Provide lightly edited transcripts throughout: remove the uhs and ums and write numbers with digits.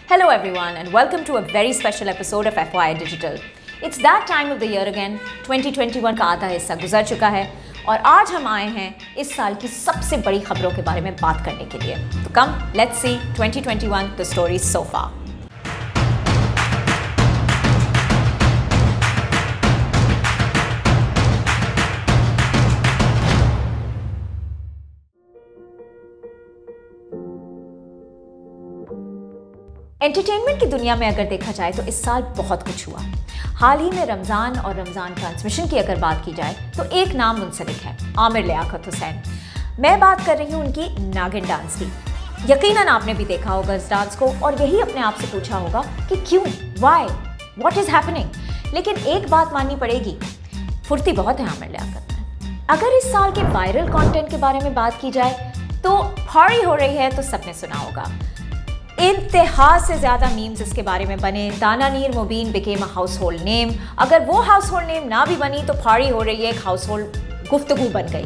Hello everyone and welcome to a very special episode of FYI Digital. It's that time of the year again. 2021 का आधा हिस्सा गुजर चुका है और आज हम आए हैं इस साल की सबसे बड़ी खबरों के बारे में बात करने के लिए। तो come let's see 2021 the stories so far. Entertainment की दुनिया में अगर देखा जाए तो इस साल बहुत कुछ हुआ। हाल ही में रमज़ान और रमज़ान ट्रांसमिशन की अगर बात की जाए तो एक नाम मुंसलिक है, आमिर लियाकत हुसैन। मैं बात कर रही हूँ उनकी नागिन डांस की। यकीनन आपने भी देखा होगा इस डांस को और यही अपने आप से पूछा होगा कि क्यों, वाई, व्हाट इज़ हैपनिंग। लेकिन एक बात माननी पड़ेगी, फुर्ती बहुत है आमिर लियाकत में। अगर इस साल के वायरल कंटेंट के बारे में बात की जाए तो पार्टी हो रही है तो सबने सुना होगा। इंतहा से ज़्यादा मीम्स इसके बारे में बने। Dananeer Mubeen became a household name. अगर वो हाउस होल्ड नेम ना भी बनी तो पार्टी हो रही है एक हाउस होल्ड गुफ्तगू बन गई।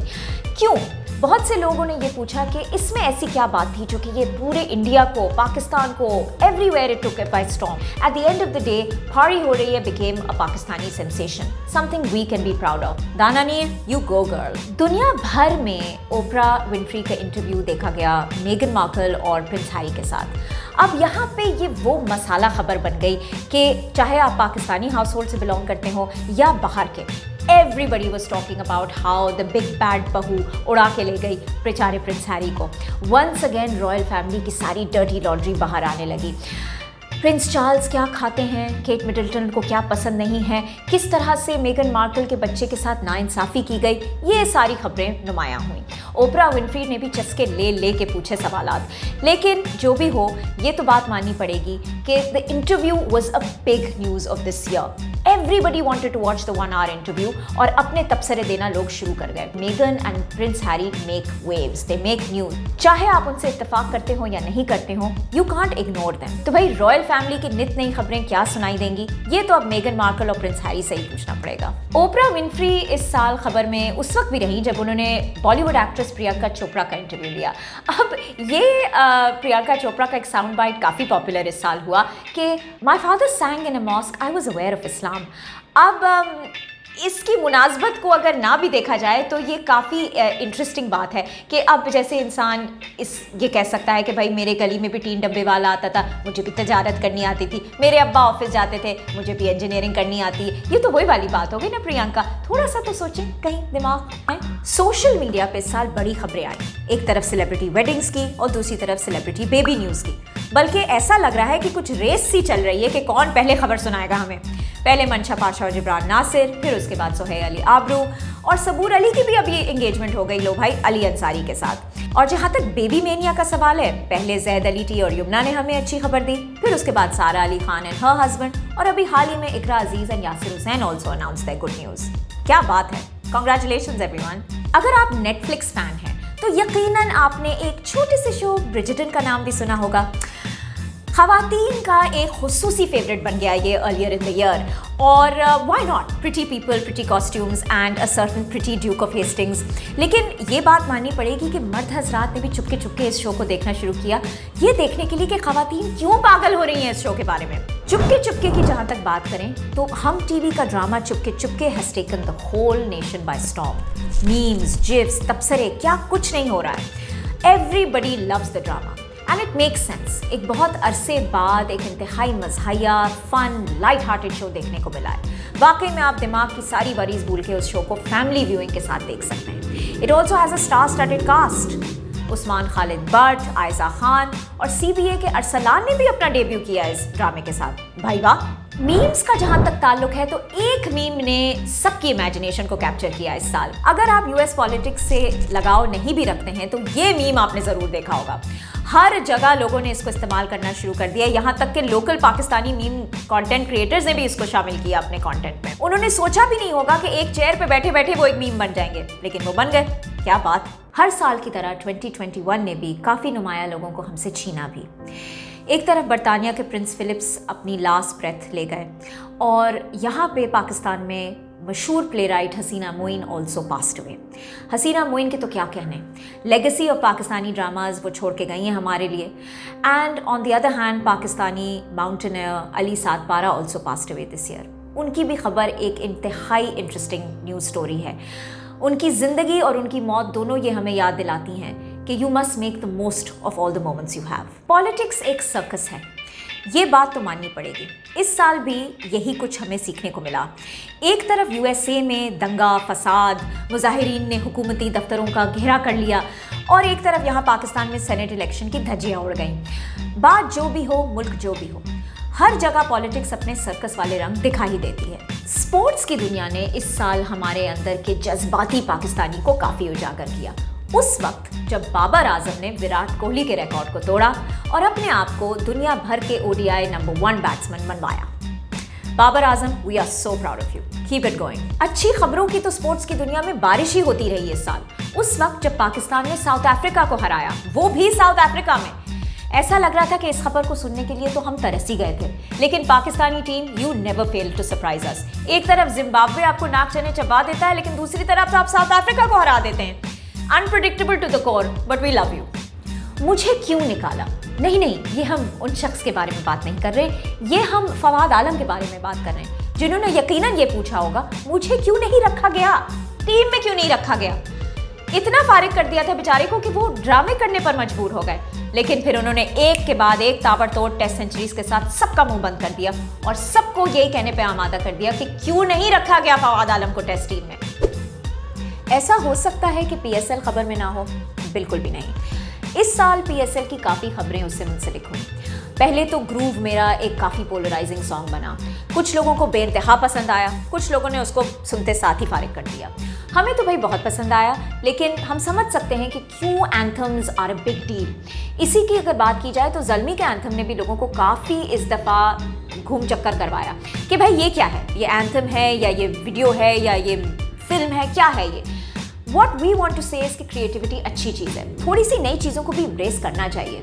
क्यों? बहुत से लोगों ने ये पूछा कि इसमें ऐसी क्या बात थी जो कि ये पूरे इंडिया को, पाकिस्तान को, everywhere it took it by storm. At the end of the day party हो रही है became a Pakistani sensation, something we can be proud of. Dananeer, you go girl. दुनिया भर में ओपरा विनफ्री का इंटरव्यू देखा गया मेगन मार्कल और प्रिंस हैरी के साथ। अब यहाँ पे ये वो मसाला खबर बन गई कि चाहे आप पाकिस्तानी हाउस होल्ड से बिलोंग करते हो या बाहर के, everybody was talking about how the big bad बहू उड़ा के ले गई बेचारे प्रिंस हैरी को। once again रॉयल फैमिली की सारी डर्टी लॉन्ड्री बाहर आने लगी। प्रिंस चार्ल्स क्या खाते हैं, केट मिडल्टन को क्या पसंद नहीं है, किस तरह से मेगन मार्कल के बच्चे के साथ नाइंसाफ़ी की गई, ये सारी खबरें नुमायां हुई। ओपरा विनफ्री ने भी चस्के ले के पूछे सवालात। लेकिन जो भी हो, ये तो बात माननी पड़ेगी कि the interview was a big news of this year. Everybody wanted to watch the 1 hour interview और अपने तबसरे देना लोग शुरू कर गए। मेगन and prince Harry make waves, they make news. चाहे आप उनसे इत्तेफाक करते हो या नहीं करते हो, यू कांट इग्नोर देम। तो भाई रॉयल फैमिली की नित नई खबरें क्या सुनाई देंगी, ये तो अब मेगन मार्कल और प्रिंस हैरी से ही पूछना पड़ेगा। ओपरा विनफ्री इस साल खबर में उस वक्त भी रही जब उन्होंने बॉलीवुड एक्ट्रेस प्रियंका चोपड़ा का इंटरव्यू लिया। अब ये प्रियंका चोपड़ा का एक साउंड बाइट काफ़ी पॉपुलर इस साल हुआ कि my father सैंग in a mosque, I was aware of Islam. अब इसकी मुनासबत को अगर ना भी देखा जाए तो ये काफ़ी इंटरेस्टिंग बात है कि अब जैसे इंसान ये कह सकता है कि भाई मेरे गली में भी 3 डब्बे वाला आता था, मुझे भी तजारत करनी आती थी, मेरे अब्बा ऑफिस जाते थे, मुझे भी इंजीनियरिंग करनी आती है। ये तो वही वाली बात हो गई ना प्रियंका। थोड़ा सा तो सोचें, कहीं दिमाग आए। सोशल मीडिया पे इस साल बड़ी खबरें आई, एक तरफ सेलिब्रिटी वेडिंग्स की और दूसरी तरफ सेलिब्रिटी बेबी न्यूज़ की। बल्कि ऐसा लग रहा है कि कुछ रेस सी चल रही है कि कौन पहले खबर सुनाएगा हमें। पहले मंशा पाशा और जिब्रान नासिर, फिर उसके बाद सोहेल अली आबरू और सबूर अली की भी अब ये एंगेजमेंट हो गई लो भाई अली अंसारी के साथ। और जहाँ तक बेबी मेनिया का सवाल है, पहले जैद अली टी और युमना ने हमें अच्छी खबर दी, फिर उसके बाद Sara Ali Khan and her husband, और अभी हाल ही में Iqra Aziz and Yasir Hussain also announce their good news. क्या बात है, कांग्रेचुलेशंस एवरीवन। अगर आप नेटफ्लिक्स फैन हैं तो यकीनन आपने एक छोटे से शो ब्रिजिटन का नाम भी सुना होगा। ख़वातीन का एक खुसूसी फेवरेट बन गया ये अर्लियर इन द ईयर। और why not, pretty people, pretty costumes and a certain pretty Duke of Hastings. लेकिन ये बात माननी पड़ेगी कि मर्द हजरात ने भी चुपके चुपके इस शो को देखना शुरू किया, ये देखने के लिए कि ख़वातीन क्यों पागल हो रही हैं इस शो के बारे में। चुपके चुपके की जहाँ तक बात करें तो हम टीवी का drama Chupke Chupke has taken the whole nation by storm. Memes, gifs, तबसरे, क्या कुछ नहीं हो रहा है। Everybody loves the drama and it makes sense. एक बहुत अरसे बाद एक इंतहाई मज़हिया, फन, लाइट हार्टेड शो देखने को मिला है। वाकई में आप दिमाग की सारी वरीज भूल के उस शो को फैमिली व्यूइंग के साथ देख सकते हैं। It also has a star studded cast. Usman Khalid Bhatt, Ayesha Khan और CBA के अरसलान ने भी अपना डेब्यू किया इस ड्रामे के साथ। भाई वाह। मीम्स का जहां तक ताल्लुक है तो एक मीम ने सबकी इमेजिनेशन को कैप्चर किया इस साल। अगर आप US पॉलिटिक्स से लगाव नहीं भी रखते हैं तो ये मीम आपने ज़रूर देखा होगा। हर जगह लोगों ने इसको इस्तेमाल करना शुरू कर दिया, यहाँ तक कि local Pakistani meme content creators ने भी इसको शामिल किया अपने कंटेंट में। उन्होंने सोचा भी नहीं होगा कि एक चेयर पे बैठे बैठे वो एक मीम बन जाएंगे, लेकिन वो बन गए। क्या बात। हर साल की तरह 2021 ने भी काफ़ी नुमाया लोगों को हमसे छीना भी। एक तरफ बरतानिया के प्रिंस फिलिप्स अपनी लास्ट ब्रेथ ले गए और यहाँ पे पाकिस्तान में मशहूर प्लेराइट हसीना मोइन ऑल्सो पास्ड अवे। हसीना मोइन के तो क्या कहने, लेगेसी ऑफ पाकिस्तानी ड्रामाज वो छोड़ के गई हैं हमारे लिए। And on the other hand Pakistani mountaineer Ali Sadpara also passed away this year. उनकी भी खबर एक इंतहाई इंटरेस्टिंग न्यूज़ स्टोरी है। उनकी ज़िंदगी और उनकी मौत दोनों ये हमें याद दिलाती हैं कि you must make the most of all the moments you have. Politics एक सर्कस है, ये बात तो माननी पड़ेगी। इस साल भी यही कुछ हमें सीखने को मिला। एक तरफ यूएसए में दंगा फसाद, मुजाहिरीन ने हुकूमती दफ्तरों का घेरा कर लिया, और एक तरफ यहाँ पाकिस्तान में सेनेट इलेक्शन की धज्जियाँ उड़ गईं। बात जो भी हो, मुल्क जो भी हो, हर जगह पॉलिटिक्स अपने सर्कस वाले रंग दिखा ही देती है। स्पोर्ट्स की दुनिया ने इस साल हमारे अंदर के जज्बाती पाकिस्तानी को काफ़ी उजागर किया। उस वक्त जब बाबर आजम ने विराट कोहली के रिकॉर्ड को तोड़ा और अपने आप को दुनिया भर के ओडीआई नंबर 1 बैट्समैन बनवाया। Babar Azam, we are so proud of you, keep it going. अच्छी खबरों की तो स्पोर्ट्स की दुनिया में बारिश ही होती रही इस साल। उस वक्त जब पाकिस्तान ने साउथ अफ्रीका को हराया, वो भी साउथ अफ्रीका में, ऐसा लग रहा था कि इस खबर को सुनने के लिए तो हम तरस ही गए थे। लेकिन Pakistani team, you never fail to surprise us. एक तरफ जिम्बाब्वे आपको नाक चने चबा देता है, लेकिन दूसरी तरफ आप साउथ अफ्रीका को हरा देते हैं। Unpredictable to the core, but we love you. मुझे क्यों निकाला? नहीं, ये हम उन शख्स के बारे में बात नहीं कर रहे, ये हम फवाद आलम के बारे में बात कर रहे हैं, जिन्होंने यकीनन ये पूछा होगा मुझे क्यों नहीं रखा गया, टीम में क्यों नहीं रखा गया। इतना फारिग कर दिया था बेचारे को कि वो ड्रामे करने पर मजबूर हो गए। लेकिन फिर उन्होंने एक के बाद एक ताबड़तोड़ टेस्ट सेंचुरीज के साथ सबका मुंह बंद कर दिया और सबको यही कहने पे आमादा कर दिया कि क्यों नहीं रखा गया फवाद आलम को टेस्ट टीम में। ऐसा हो सकता है कि पीएसएल खबर में ना हो? बिल्कुल भी नहीं। इस साल पीएसएल की काफ़ी खबरें उससे मुंसलिक हुई। पहले तो ग्रूव मेरा एक काफ़ी पोलराइजिंग सॉन्ग बना। कुछ लोगों को बेइंतहा पसंद आया, कुछ लोगों ने उसको सुनते साथ ही फारिग कर दिया। हमें तो भाई बहुत पसंद आया, लेकिन हम समझ सकते हैं कि क्यों anthems are a big deal. इसी की अगर बात की जाए तो ज़ल्मी के एंथम ने भी लोगों को काफ़ी इस दफ़ा घूम चक्कर करवाया कि भाई ये क्या है, ये एंथम है या ये वीडियो है या ये फिल्म है, क्या है ये। What we want to say is कि क्रिएटिविटी अच्छी चीज़ है, थोड़ी सी नई चीज़ों को भी embrace करना चाहिए।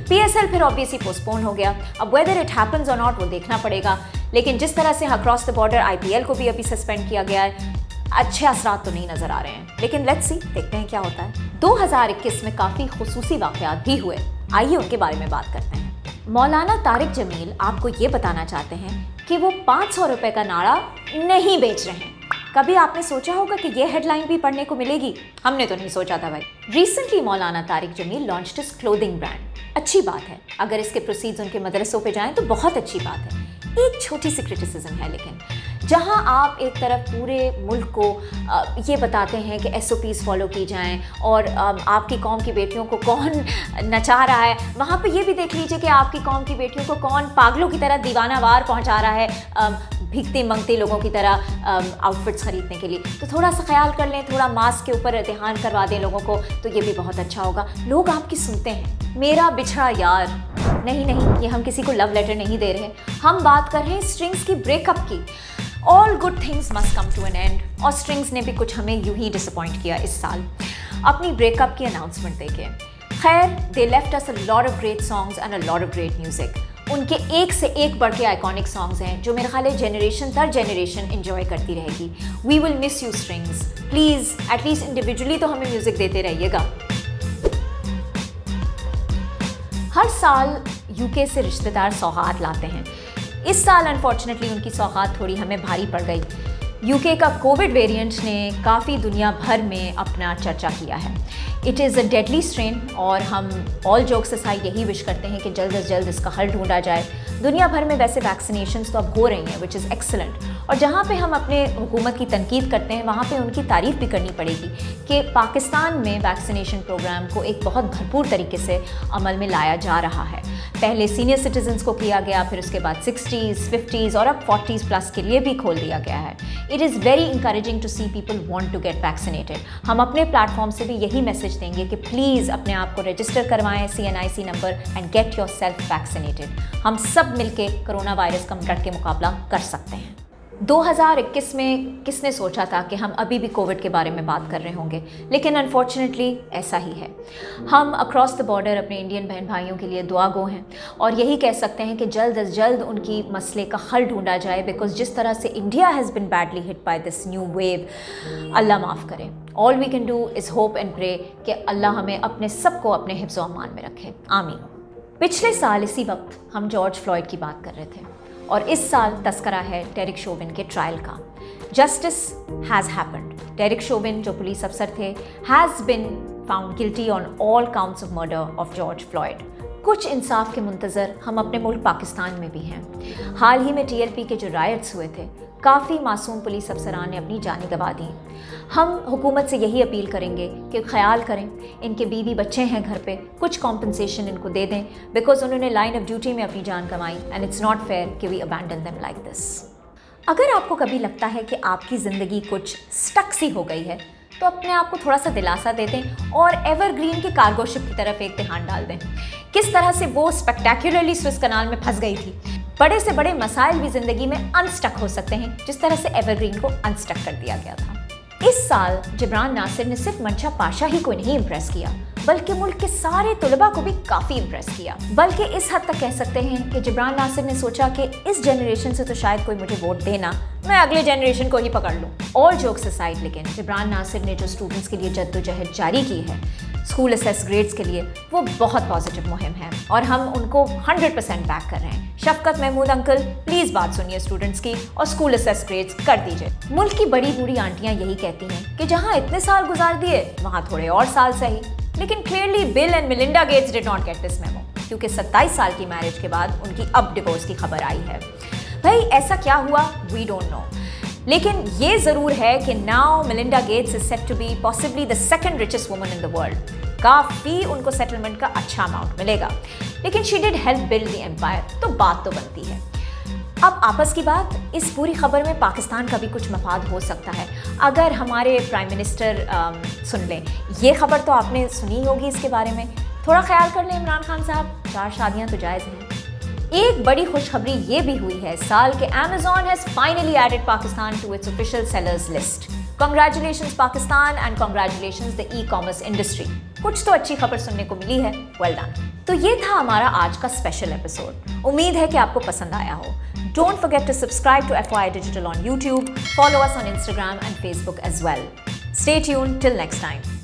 पीएसएल फिर ऑब्वियसली पोस्टपोन हो गया। अब वेदर इट हैपन्स और नॉट वो देखना पड़ेगा, लेकिन जिस तरह से अक्रॉस द बॉर्डर आईपीएल को भी अभी सस्पेंड किया गया है, अच्छे असरात तो नहीं नज़र आ रहे हैं। लेकिन लेट्स सी, देखते हैं क्या होता है। 2021 में काफ़ी खुसूसी वाक़यात भी हुए, आइए उनके बारे में बात करते हैं। मौलाना तारिक जमील आपको ये बताना चाहते हैं कि वो 500 रुपये का नाड़ा नहीं बेच रहे हैं। कभी आपने सोचा होगा कि ये हेडलाइन भी पढ़ने को मिलेगी? हमने तो नहीं सोचा था भाई। Recently Maulana Tariq Jameel launched his clothing brand. अच्छी बात है, अगर इसके प्रोसीड्स उनके मदरसों पे जाएं तो बहुत अच्छी बात है। एक छोटी सी क्रिटिसिज्म है लेकिन, जहां आप एक तरफ पूरे मुल्क को ये बताते हैं कि SOPs फॉलो की जाएं और आपकी कौम की बेटियों को कौन नचा रहा है, वहाँ पे ये भी देख लीजिए कि आपकी कौम की बेटियों को कौन पागलों की तरह दीवानावार पहुँचा रहा है भीगते मंगते लोगों की तरह आउटफिट्स खरीदने के लिए। तो थोड़ा सा ख्याल कर लें, थोड़ा मास्क के ऊपर ध्यान करवा दें लोगों को, तो ये भी बहुत अच्छा होगा। लोग आपकी सुनते हैं। मेरा बिछड़ा यार, नहीं, ये हम किसी को लव लेटर नहीं दे रहे, हम बात कर रहे हैं स्ट्रिंग्स की ब्रेकअप की। All good things must come to an end, और स्ट्रिंग्स ने भी कुछ हमें यूं ही डिसअपॉइंट किया इस साल अपनी ब्रेकअप की अनाउंसमेंट देके। खैर, they left us a lot of great songs and a lot of great music. उनके एक से एक बढ़ के आइकॉनिक सॉन्ग्स हैं जो मेरे ख्याल है जनरेशन दर जनरेशन एंजॉय करती रहेगी। We will miss you strings, please at least individually तो हमें म्यूज़िक देते रहिएगा। हर साल यूके से रिश्तेदार सौगात लाते हैं। इस साल अनफॉर्चुनेटली उनकी सौगात थोड़ी हमें भारी पड़ गई। यूके का कोविड वेरिएंट ने काफ़ी दुनिया भर में अपना चर्चा किया है। It is a deadly strain, और हम ऑल जोक्स असाइड यही विश करते हैं कि जल्द से जल्द इसका हल ढूंढा जाए। दुनिया भर में वैसे वैक्सीनेशंस तो अब हो रही हैं, विच इज़ एक्सलेंट, और जहाँ पे हम अपने हुकूमत की तनकीद करते हैं वहाँ पे उनकी तारीफ़ भी करनी पड़ेगी कि पाकिस्तान में वैक्सीनेशन प्रोग्राम को एक बहुत भरपूर तरीके से अमल में लाया जा रहा है। पहले सीनियर सिटीजन्स को किया गया, फिर उसके बाद 60s, 50s और अब 40s प्लस के लिए भी खोल दिया गया है। It is very encouraging to see people want to get vaccinated. हम अपने प्लेटफॉर्म से भी यही मैसेज देंगे कि प्लीज़ अपने आप को रजिस्टर करवाएं CNIC number and get your self vaccinated. हम सब मिलके कोरोना वायरस का डट के मुकाबला कर सकते हैं। 2021 में किसने सोचा था कि हम अभी भी कोविड के बारे में बात कर रहे होंगे, लेकिन अनफॉर्चुनेटली ऐसा ही है। हम अक्रॉस द बॉर्डर अपने इंडियन बहन भाइयों के लिए दुआ गो हैं और यही कह सकते हैं कि जल्द अज जल्द उनकी मसले का हल ढूंढा जाए, बिकॉज जिस तरह से India has been badly hit by this new wave, Allah माफ़ करे। All we can do is hope and pray कि अल्लाह हमें अपने सबको अपने हिफ्ज़ व अमान में रखे, आमीन। पिछले साल इसी वक्त हम जॉर्ज फ्लॉयड की बात कर रहे थे और इस साल तस्करा है डेरिक शोविन के ट्रायल का। Justice has happened. डेरिक शोविन जो पुलिस अफसर थे has been found guilty on all counts of murder of George Floyd. कुछ इंसाफ के मुंतज़र हम अपने मुल्क पाकिस्तान में भी हैं। हाल ही में TLP के जो रायट्स हुए थे, काफ़ी मासूम पुलिस अफसरान ने अपनी जानें गंवा दी। हम हुकूमत से यही अपील करेंगे कि ख्याल करें, इनके बीवी बच्चे हैं घर पे, कुछ कॉम्पनसेशन इनको दे दें, बिकॉज उन्होंने लाइन ऑफ ड्यूटी में अपनी जान गंवाई एंड इट्स नॉट फेयर कि we abandon them like this. अगर आपको कभी लगता है कि आपकी ज़िंदगी कुछ स्टक सी हो गई है तो अपने आप को थोड़ा सा दिलासा दे दें और एवरग्रीन की कार्गो शिप की तरफ एक ध्यान डाल दें। किस तरह से वो स्पेक्टेक्युलरली स्विस कनाल में फंस गई थी। बड़े से बड़े मसाइल भी ज़िंदगी में अनस्टक हो सकते हैं, जिस तरह से एवरग्रीन को अनस्टक कर दिया गया था। इस साल जिब्रान नासिर ने सिर्फ मंशा पाशा ही को नहीं इम्प्रेस किया, बल्कि मुल्क के सारे तुलबा को भी काफ़ी इम्प्रेस किया। बल्कि इस हद तक कह सकते हैं कि जिब्रान नासिर ने सोचा कि इस जनरेशन से तो शायद कोई मुझे वोट देना, मैं अगले जनरेशन को ही पकड़ लूँ। ऑल जोक्स असाइड, लेकिन जिब्रान नासिर ने जो स्टूडेंट्स के लिए जद्दोजहद जारी की है स्कूल असेस ग्रेड्स के लिए, वो बहुत पॉजिटिव मुहिम है और हम उनको 100% बैक कर रहे हैं। शफकत महमूद अंकल, प्लीज़ बात सुनिए स्टूडेंट्स की और स्कूल असेस ग्रेड्स कर दीजिए। मुल्क की बड़ी बूढ़ी आंटियां यही कहती हैं कि जहां इतने साल गुजार दिए वहां थोड़े और साल सही। लेकिन clearly bill and Melinda Gates did not get this memo, क्योंकि 27 साल की मैरिज के बाद उनकी अब डिवोर्स की खबर आई है। भाई ऐसा क्या हुआ, वी डोंट नो, लेकिन ये ज़रूर है कि now Melinda Gates is set to be possibly the second richest woman in the world. काफ़ी उनको सेटलमेंट का अच्छा अमाउंट मिलेगा, लेकिन she did help build the empire, तो बात तो बनती है। अब आपस की बात, इस पूरी खबर में पाकिस्तान का भी कुछ मफाद हो सकता है। अगर हमारे प्राइम मिनिस्टर सुन लें, ये खबर तो आपने सुनी होगी इसके बारे में, थोड़ा ख्याल कर लें इमरान खान साहब, 4 शादियाँ तो जायज़ हैं। एक बड़ी खुशखबरी ये भी हुई है इस साल कि Amazon has finally added Pakistan to its official sellers list. Congratulations Pakistan and congratulations the e-commerce industry. कुछ तो अच्छी खबर सुनने को मिली है, well done. तो ये था हमारा आज का स्पेशल एपिसोड। उम्मीद है कि आपको पसंद आया हो। Don't forget to subscribe to FYI Digital on YouTube, follow us on Instagram and Facebook as well. Stay tuned till next time.